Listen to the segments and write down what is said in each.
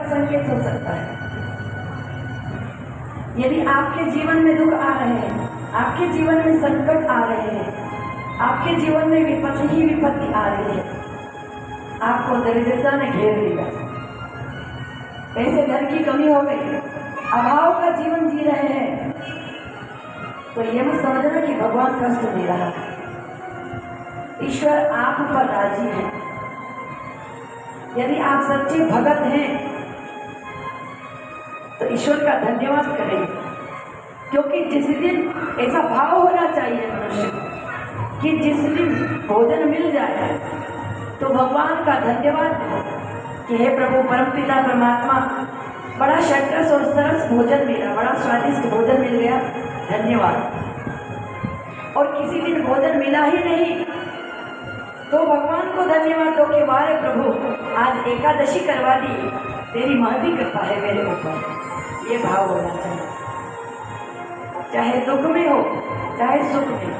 संकेत हो सकता है। यदि आपके जीवन में दुख आ रहे हैं, आपके जीवन में संकट आ रहे हैं, आपके जीवन में विपत्ति ही विपत्ति आ रही है, आपको दरिद्रता ने घेर लिया, पैसे धन की कमी हो गई, अभाव का जीवन जी रहे हैं, तो ये मत समझना कि भगवान कष्ट दे रहा है। ईश्वर आप पर राजी है। यदि आप सच्चे भगत हैं तो ईश्वर का धन्यवाद करें, क्योंकि जिस दिन ऐसा भाव होना चाहिए मनुष्य कि जिस दिन भोजन मिल जाए तो भगवान का धन्यवाद कि हे प्रभु परमपिता परमात्मा, बड़ा शक्कस और सरस भोजन मिला, बड़ा स्वादिष्ट भोजन मिल गया, धन्यवाद। और किसी दिन भोजन मिला ही नहीं तो भगवान को धन्यवाद दो कि वारे प्रभु आज एकादशी करवा दी, तेरी महती कृपा है मेरे ऊपर। ये भाव होना चाहिए, चाहे दुख में हो चाहे सुख में,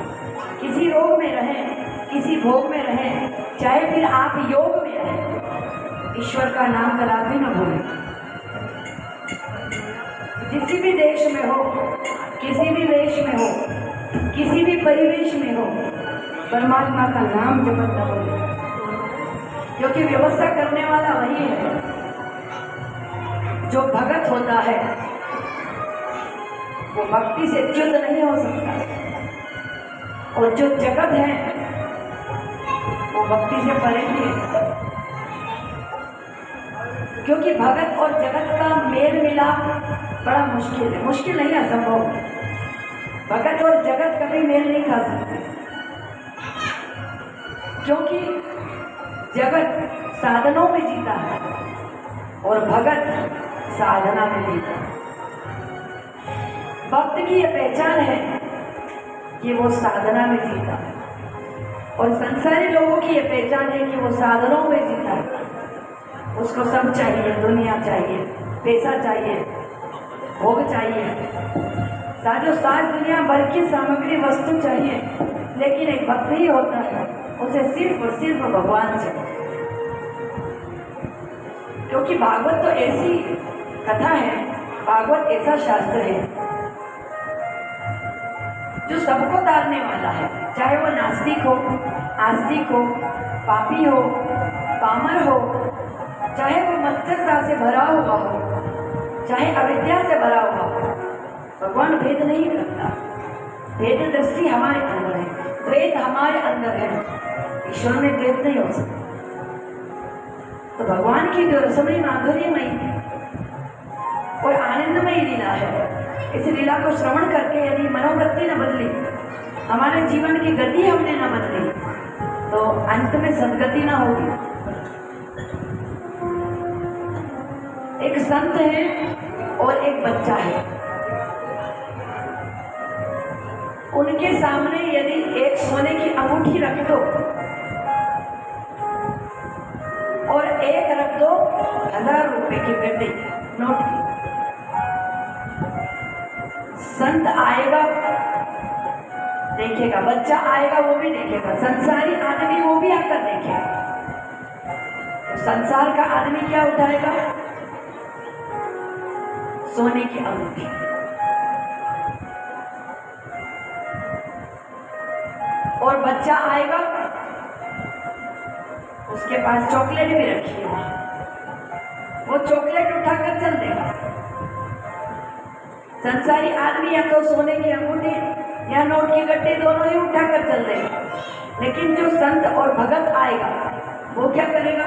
किसी रोग में रहें, किसी भोग में रहें, चाहे फिर आप योग में रहें, ईश्वर का नाम कदापि न भूलें। किसी भी देश में हो, किसी भी देश में हो, किसी भी परिवेश में हो, परमात्मा का नाम जपत न भूलें, क्योंकि व्यवस्था करने वाला वही है। जो भगत होता है वो भक्ति से च्युत नहीं हो सकता, और जो जगत है वो भक्ति से परे ही है, क्योंकि भगत और जगत का मेल मिलाप बड़ा मुश्किल है। मुश्किल नहीं, असंभव। भगत और जगत कभी मेल नहीं खा सकते, क्योंकि जगत साधनों में जीता है और भगत साधना में जीता है। भक्त की यह पहचान है कि वो साधना में जीता है, और संसारी लोगों की यह पहचान है कि वो साधनों में जीता है। उसको सब चाहिए, दुनिया चाहिए, पैसा चाहिए, भोग चाहिए, साजो साज दुनिया भर की सामग्री वस्तु चाहिए, लेकिन एक भक्त ही होता है, उसे सिर्फ और सिर्फ भगवान चाहिए। क्योंकि भागवत तो ऐसी कथा है, भागवत ऐसा शास्त्र है जो सबको तारने वाला है, चाहे वो नास्तिक हो, आस्तिक हो, पापी हो, पामर हो, चाहे वो मत्सरता से भरा हुआ हो, चाहे अविद्या से भरा हुआ हो। भगवान भेद नहीं करता। भेद दृष्टि हमारे अंदर है, द्वैत हमारे अंदर है, ईश्वर में द्वैत नहीं हो सकता। तो भगवान की जो रसमयी माधुर्यमयी और आनंदमयी लीला है, इस लीला को श्रवण करके यदि मनोवृत्ति न बदली, हमारे जीवन की गति हमने न बदली, तो अंत में सदगति न होगी। एक संत है और एक बच्चा है, उनके सामने यदि एक सोने की अंगूठी रख दो और एक रख दो 1000 रुपए की गड्डी नोट की, संत आएगा देखेगा, बच्चा आएगा वो भी देखेगा, संसारी आदमी वो भी आकर देखेगा। तो संसार का आदमी क्या उठाएगा? सोने की अंगूठी। और बच्चा आएगा, उसके पास चॉकलेट भी रखी है, वो चॉकलेट उठाकर चल देगा। संसारी आदमी या तो सोने की अंगूठी या नोट की गड्डी दोनों ही उठाकर चल देगा, लेकिन जो संत और भगत आएगा वो क्या करेगा?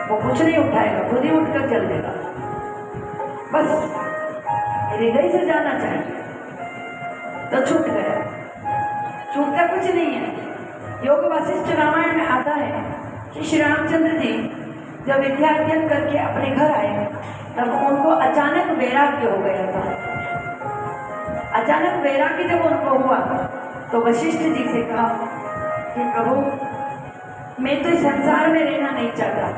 वो कुछ नहीं उठाएगा, खुद ही उठकर चल देगा। बस हृदय से जाना चाहिए तो छूट गया, छूटता कुछ नहीं है। योग वासिष्ठ रामायण में आता है कि श्री रामचंद्र जी जब विद्या अध्ययन करके अपने घर आए तब उनको अचानक वैराग्य हो गया था। अचानक वैराग्य जब उनको हुआ तो वशिष्ठ जी से कहा कि प्रभु मैं तो इस संसार में रहना नहीं चाहता,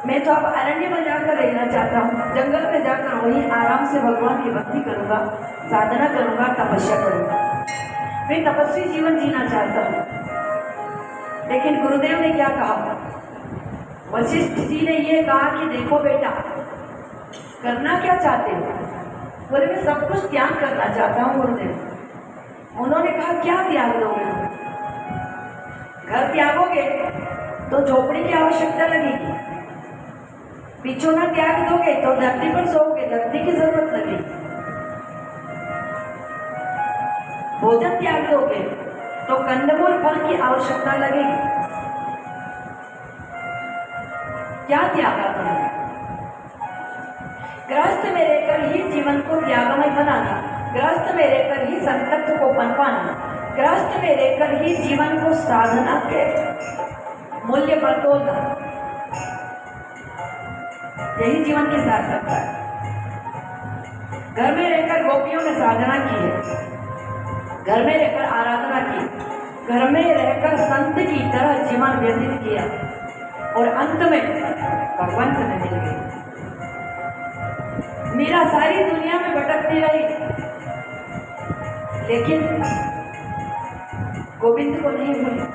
मैं तो अब अरण्य में जाकर रहना चाहता हूँ, जंगल में जाकर वहीं आराम से भगवान की भक्ति करूँगा, साधना करूँगा, तपस्या करूँगा, मैं तपस्वी जीवन जीना चाहता हूँ। लेकिन गुरुदेव ने क्या कहा? वशिष्ठ जी ने ये कहा कि देखो बेटा, करना क्या चाहते हो? बोले मैं सब कुछ त्याग करना चाहता हूँ गुरुदेव। उन्होंने कहा क्या त्याग दोगे? घर त्यागोगे तो झोपड़ी की आवश्यकता लगेगी, बिछोना त्याग दोगे तो धरती पर सोओगे, धरती की जरूरत लगेगी, भोजन त्याग दोगे तो कंदमूल फल की आवश्यकता लगेगी। क्या त्यागा तुमने? गृहस्थ में रहकर ही जीवन को त्यागमय बनाना, गृहस्थ में रहकर ही संकल्प को पनपाना, गृहस्थ में रहकर ही जीवन को साधना के मूल्य पर तोलना, यही जीवन की सार्थकता है। घर में रहकर गोपियों ने साधना की है, घर में रहकर आराधना की, घर में रहकर संत की तरह जीवन व्यतीत किया और अंत में भगवंत में मिल गई। मीरा सारी दुनिया में भटकती रही, लेकिन गोविंद को नहीं भूली।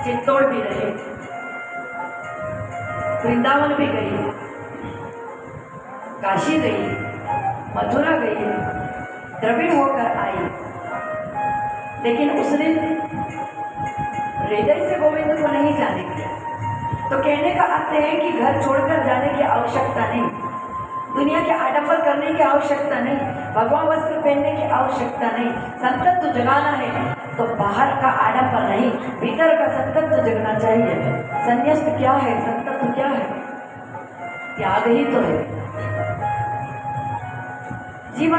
चित्तौड़ भी रही, वृंदावन भी गई, काशी गई, मथुरा गई, द्रविड़ होकर आई, लेकिन उसने हृदय से गोविंद को नहीं जाने दिया। तो कहने का अर्थ है कि घर छोड़कर जाने की आवश्यकता नहीं, दुनिया के आडंबर करने की आवश्यकता नहीं, भगवान वस्त्र पहनने की आवश्यकता नहीं। संतत्व जगाना है तो बाहर का आडंबर नहीं, भीतर का संतत्व जगना चाहिए। संन्यास्त क्या है? संतत्व क्या है? त्याग ही तो है। जीवन